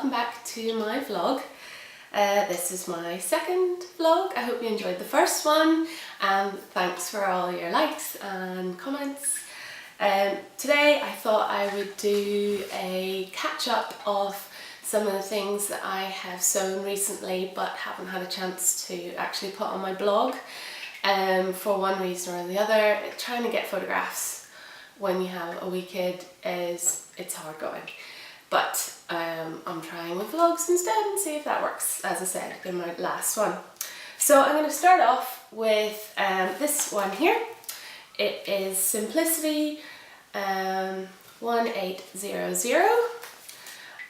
welcome back to my vlog. This is my second vlog. I hope you enjoyed the first one and thanks for all your likes and comments. Today I thought I would do a catch-up of some of the things that I have sewn recently but haven't had a chance to actually put on my blog for one reason or the other. Trying to get photographs when you have a wee kid it's hard going. But I'm trying with vlogs instead and see if that works, as I said in my last one. So I'm going to start off with this one here. It is Simplicity 1800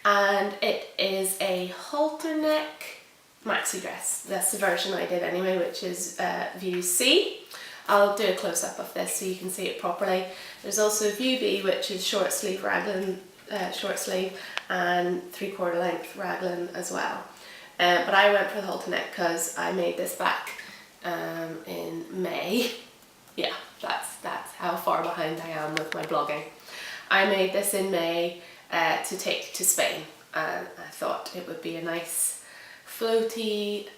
and it is a halter neck maxi dress. That's the version I did anyway, which is view C. I'll do a close-up of this so you can see it properly. There's also view B, which is short sleeve raglan, short sleeve and 3/4 length raglan as well. But I went for the halter neck because I made this back in May. Yeah, that's how far behind I am with my blogging. I made this in May to take to Spain, and I thought it would be a nice floaty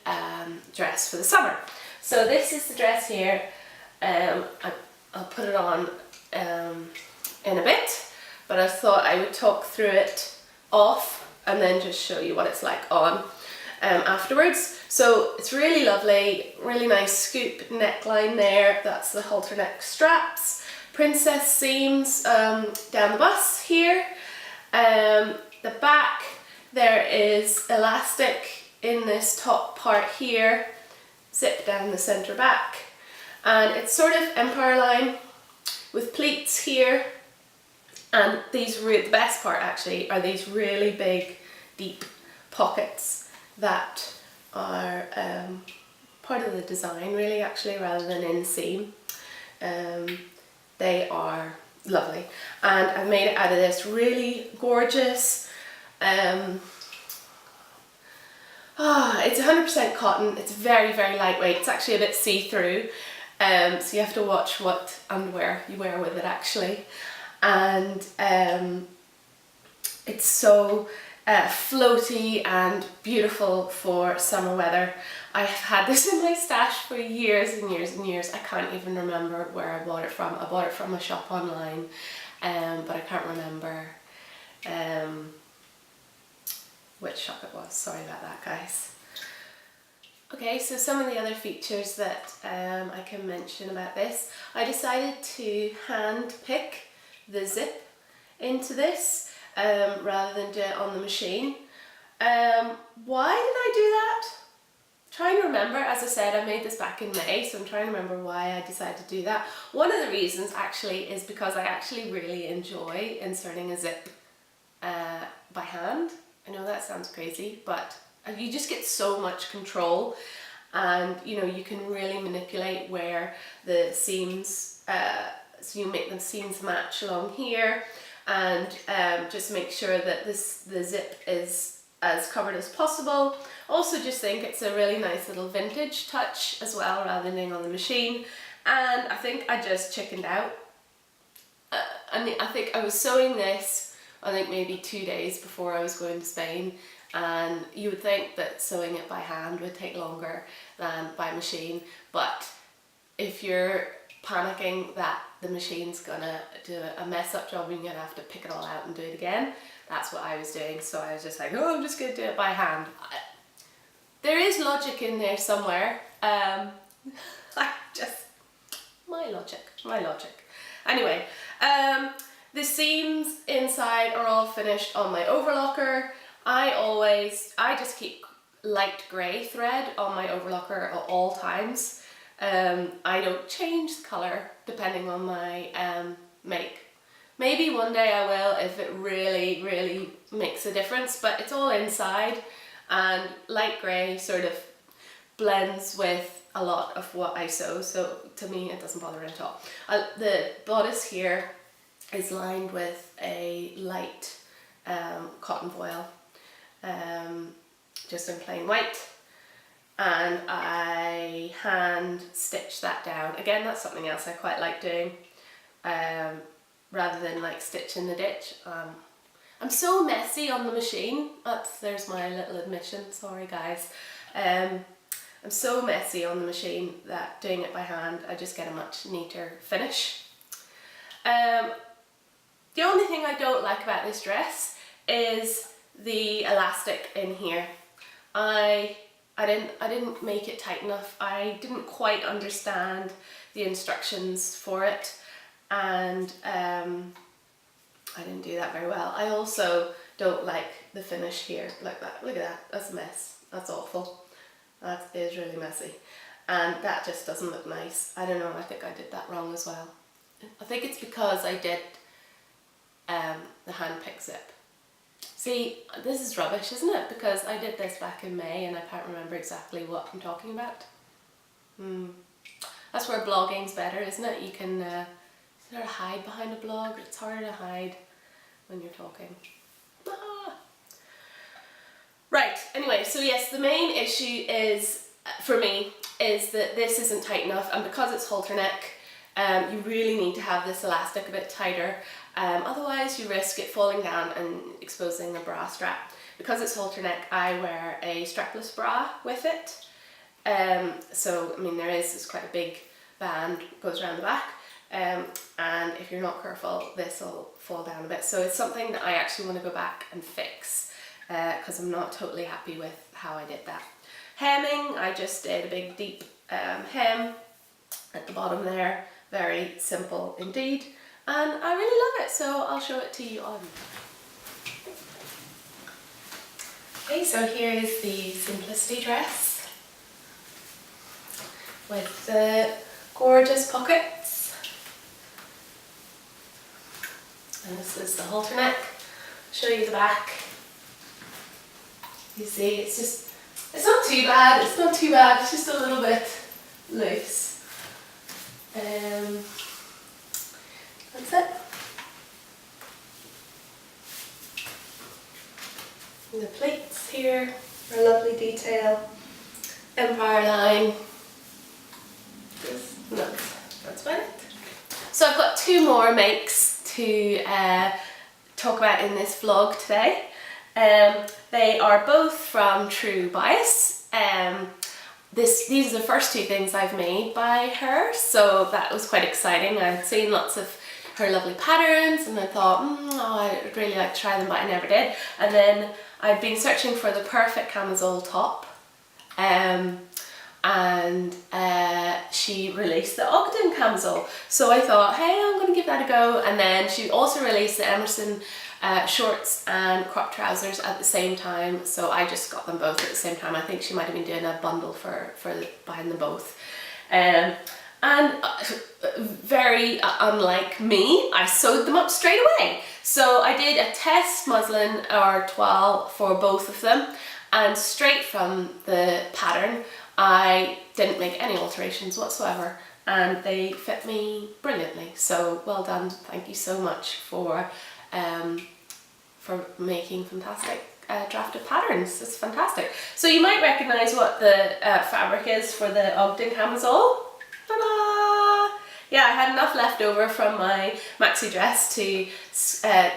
dress for the summer. So this is the dress here. I'll put it on in a bit, but I thought I would talk through it off and then just show you what it's like on afterwards. So it's really lovely, really nice scoop neckline there. That's the halter neck straps, princess seams down the bust here. The back, there is elastic in this top part here, zip down the centre back, and it's sort of empire line with pleats here. And these, the best part actually, are these really big, deep pockets that are part of the design really actually, rather than inseam. They are lovely. And I made it out of this really gorgeous, it's 100% cotton, it's very, very lightweight, it's actually a bit see-through, so you have to watch what underwear you wear with it actually. And it's so floaty and beautiful for summer weather. I have had this in my stash for years and years and years. I can't even remember where I bought it from. I bought it from a shop online, but I can't remember which shop it was. Sorry about that, guys. Okay, so some of the other features that I can mention about this. I decided to hand pick the zip into this rather than do it on the machine. Why did I do that? I'm trying to remember. As I said, I made this back in May, so I'm trying to remember why I decided to do that. One of the reasons actually is because I actually really enjoy inserting a zip by hand. I know that sounds crazy, but you just get so much control, and you know, you can really manipulate where the seams, so you make the seams match along here, and just make sure that the zip is as covered as possible. Also just think it's a really nice little vintage touch as well, rather than being on the machine. And I think I just chickened out. I think I was sewing this, I think maybe 2 days before I was going to Spain, and you would think that sewing it by hand would take longer than by machine, but if you're panicking that the machine's gonna do a mess up job and you're gonna have to pick it all out and do it again, that's what I was doing. So I was just like, oh, I'm just gonna do it by hand. There is logic in there somewhere. My logic. Anyway, the seams inside are all finished on my overlocker. I just keep light grey thread on my overlocker at all times. I don't change the colour depending on my make. Maybe one day I will if it really, really makes a difference, but it's all inside, and light grey sort of blends with a lot of what I sew, so to me it doesn't bother me at all. The bodice here is lined with a light cotton voile, just in plain white. And I hand stitch that down. Again, that's something else I quite like doing, rather than like stitch in the ditch. I'm so messy on the machine. There's my little admission, sorry guys. I'm so messy on the machine that doing it by hand, I just get a much neater finish. The only thing I don't like about this dress is the elastic in here. I didn't make it tight enough. I didn't quite understand the instructions for it, and I didn't do that very well. I also don't like the finish here, like that. Look at that, that's a mess. That's awful. That is really messy. And that just doesn't look nice. I don't know, I think I did that wrong as well. I think it's because I did the hand pick zip. See, this is rubbish, isn't it? Because I did this back in May and I can't remember exactly what I'm talking about. That's where blogging's better, isn't it? You can sort of hide behind a blog. It's harder to hide when you're talking. Right, anyway, so yes, the main issue is, for me, is that this isn't tight enough, and because it's halter neck, you really need to have this elastic a bit tighter, otherwise you risk it falling down and exposing the bra strap. Because it's halter neck, I wear a strapless bra with it, so I mean it's quite a big band, goes around the back, and if you're not careful this will fall down a bit, so it's something that I actually want to go back and fix, because I'm not totally happy with how I did that. Hemming, I just did a big deep hem at the bottom there, very simple indeed, and I really love it, so I'll show it to you on. Okay, so here is the Simplicity dress with the gorgeous pockets, and this is the halter neck. I'll show you the back. You see, it's not too bad, it's just a little bit loose. That's it. And the pleats here are a lovely detail. Empire line. That's about it. So I've got two more makes to talk about in this vlog today. They are both from True Bias. These are the first two things I've made by her, so that was quite exciting. I'd seen lots of her lovely patterns and I thought, I'd really like to try them, but I never did. And then I'd been searching for the perfect camisole top, and she released the Ogden camisole. So I thought, hey, I'm going to give that a go. And then she also released the Emerson shorts and crop trousers at the same time, so I just got them both at the same time. I think she might have been doing a bundle for buying them both. And very unlike me, I sewed them up straight away. So I did a test muslin or toile for both of them, and straight from the pattern I didn't make any alterations whatsoever, and they fit me brilliantly. So well done, thank you so much for making fantastic drafted patterns. It's fantastic. So you might recognise what the fabric is for the Ogden camisole. Ta-da! Yeah, I had enough left over from my maxi dress to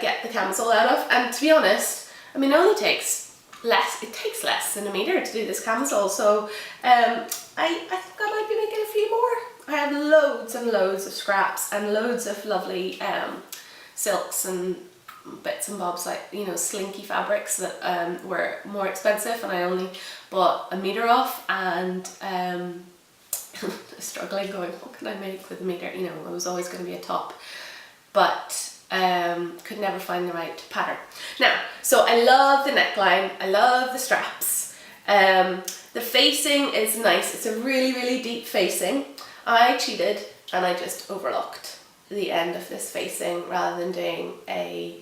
get the camisole out of, and to be honest, I mean, it takes less than a metre to do this camisole, so I think I might be making a few more. I have loads and loads of scraps and loads of lovely silks and bits and bobs, like, you know, slinky fabrics that were more expensive, and I only bought a metre off, and struggling going, what can I make with a metre? You know, it was always going to be a top, but could never find the right pattern. Now, so I love the neckline, I love the straps, the facing is nice, it's a really, really deep facing. I cheated and I just overlocked the end of this facing rather than doing a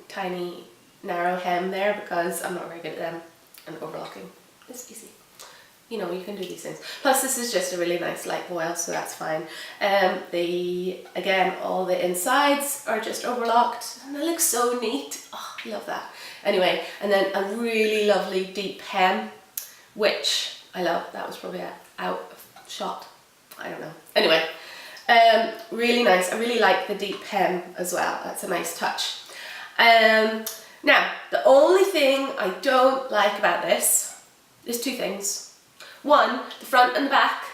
tiny narrow hem there, because I'm not very good at them, and overlocking is easy. You know, you can do these things. Plus this is just a really nice light voile, so that's fine. Again, all the insides are just overlocked and they look so neat. Oh, I love that. Anyway, and then a really lovely deep hem, which I love. That was probably out of shot, I don't know. Anyway, really nice. I really like the deep hem as well. That's a nice touch. Now, the only thing I don't like about this is two things. One, the front and the back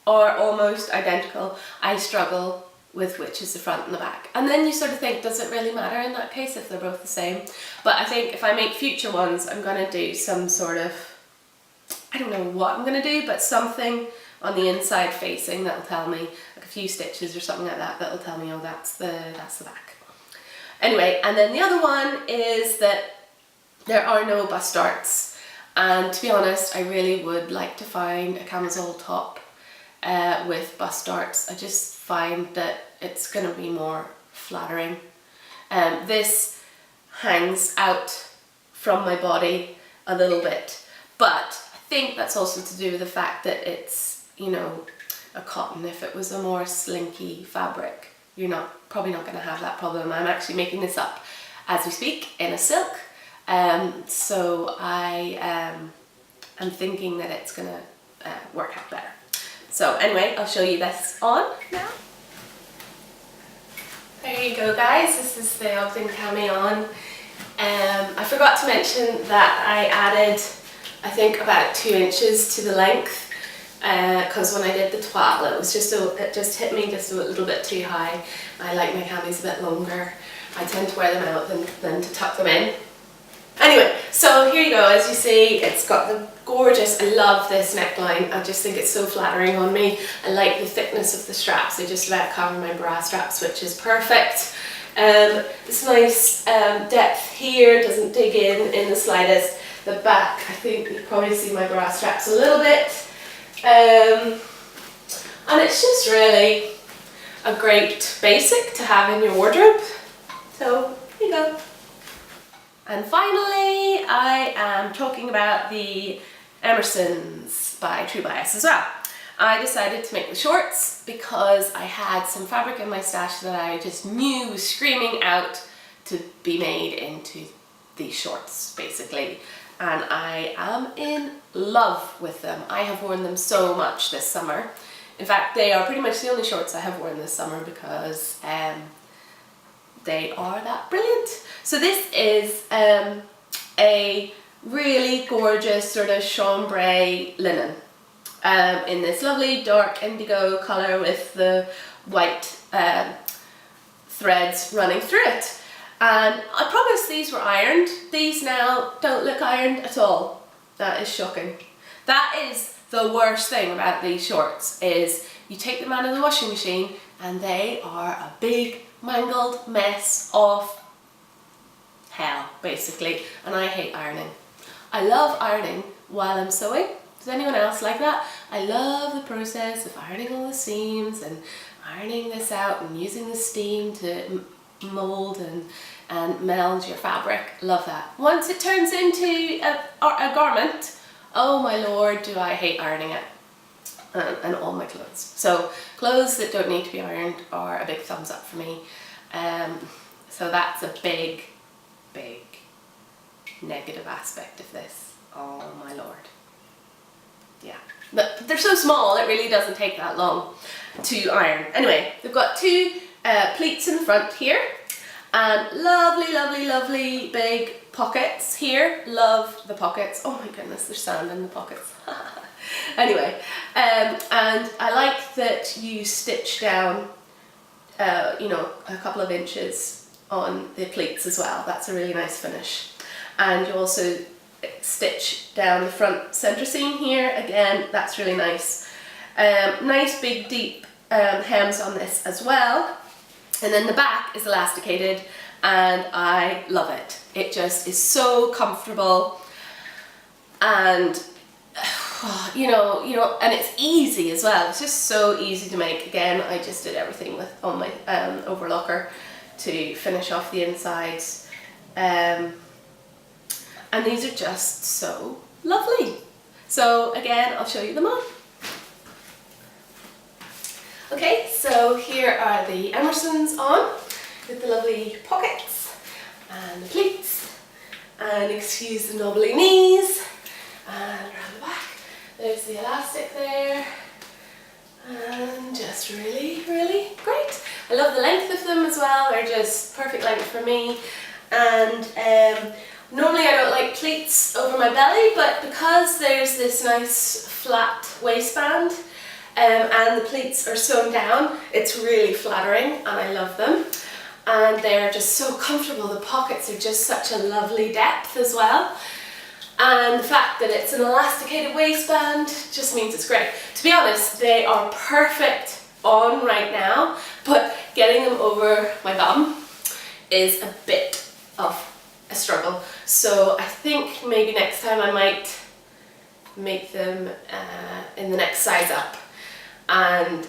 are almost identical. I struggle with which is the front and the back. And then you sort of think, does it really matter in that case if they're both the same? But I think if I make future ones, I'm going to do some sort of, I don't know what I'm going to do, but something on the inside facing that'll tell me, like a few stitches or something like that, that'll tell me, oh, that's the back. Anyway, and then the other one is that there are no bust darts. And to be honest, I really would like to find a camisole top with bust darts. I just find that it's going to be more flattering. This hangs out from my body a little bit, but I think that's also to do with the fact that it's, you know, a cotton. If it was a more slinky fabric, you're probably not going to have that problem. I'm actually making this up as we speak in a silk, so I am thinking that it's going to work out better. So anyway, I'll show you this on now. There you go, guys. This is the Ogden cami on. I forgot to mention that I added, I think, about 2 inches to the length, because when I did the twaddle, it just hit me just a little bit too high. I like my camis a bit longer. I tend to wear them out than to tuck them in. Anyway, so here you go. As you see, it's got the gorgeous, I love this neckline. I just think it's so flattering on me. I like the thickness of the straps. They just about cover my bra straps, which is perfect. This nice depth here, doesn't dig in the slightest. The back, I think you can probably see my bra straps a little bit. And it's just really a great basic to have in your wardrobe. So, here you go. And finally, I am talking about the Emersons by True Bias as well. I decided to make the shorts because I had some fabric in my stash that I just knew was screaming out to be made into these shorts, basically. And I am in love with them. I have worn them so much this summer. In fact, they are pretty much the only shorts I have worn this summer because they are that brilliant. So this is a really gorgeous sort of chambray linen in this lovely dark indigo colour with the white threads running through it. And I promise these were ironed. These now don't look ironed at all. That is shocking. That is the worst thing about these shorts, is you take them out of the washing machine and they are a big mangled mess of hell, basically. And I hate ironing. I love ironing while I'm sewing. Does anyone else like that? I love the process of ironing all the seams and ironing this out and using the steam to mold and meld your fabric. Love that. Once it turns into a garment, oh my lord, do I hate ironing it. And all my clothes. So clothes that don't need to be ironed are a big thumbs up for me. So that's a big negative aspect of this. Oh my lord. Yeah, but they're so small it really doesn't take that long to iron. Anyway, they've got 2 pleats in the front here and lovely big pockets here. Love the pockets. Oh my goodness, there's sand in the pockets. Anyway, and I like that you stitch down you know, a couple of inches on the pleats as well. That's a really nice finish. And you also stitch down the front centre seam here. Again, that's really nice. Nice big deep hems on this as well. And then the back is elasticated and I love it. It just is so comfortable and you know, and it's easy as well. It's just so easy to make. Again, I just did everything on my overlocker to finish off the insides. And these are just so lovely. So again, I'll show you them on. Okay, so here are the Emersons on with the lovely pockets and the pleats, and excuse the knobbly knees, and around the back there's the elastic there, and just really great. I love the length of them as well. They're just perfect length for me. and normally I don't like pleats over my belly, but because there's this nice flat waistband and the pleats are sewn down, it's really flattering and I love them. And they're just so comfortable. The pockets are just such a lovely depth as well. And the fact that it's an elasticated waistband just means it's great. To be honest, they are perfect on right now, but getting them over my bum is a bit of a struggle. So I think maybe next time I might make them in the next size up and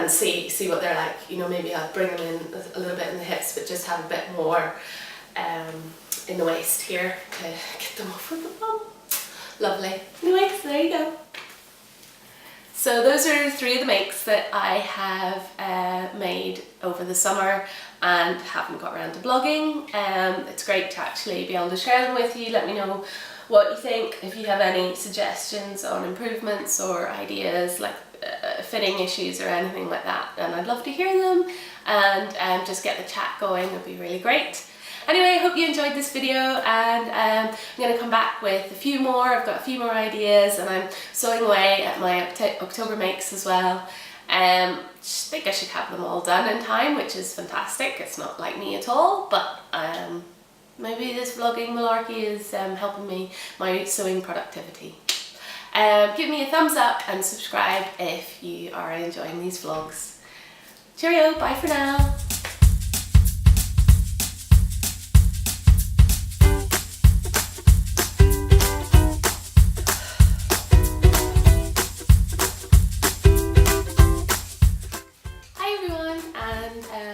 see what they're like. You know, maybe I'll bring them in a little bit in the hips, but just have a bit more in the waist here to get them off of the bum. Lovely. Anyway, so there you go. So those are 3 of the makes that I have made over the summer and haven't got around to blogging. It's great to actually be able to share them with you. Let me know what you think, if you have any suggestions on improvements or ideas like fitting issues or anything like that, and I'd love to hear them and just get the chat going. It'd be really great. Anyway, I hope you enjoyed this video, and I'm going to come back with a few more. I've got a few more ideas and I'm sewing away at my October makes as well. I think I should have them all done in time, which is fantastic. It's not like me at all, but maybe this vlogging malarkey is helping me, my sewing productivity. Give me a thumbs up and subscribe if you are enjoying these vlogs. Cheerio, bye for now.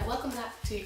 Welcome back to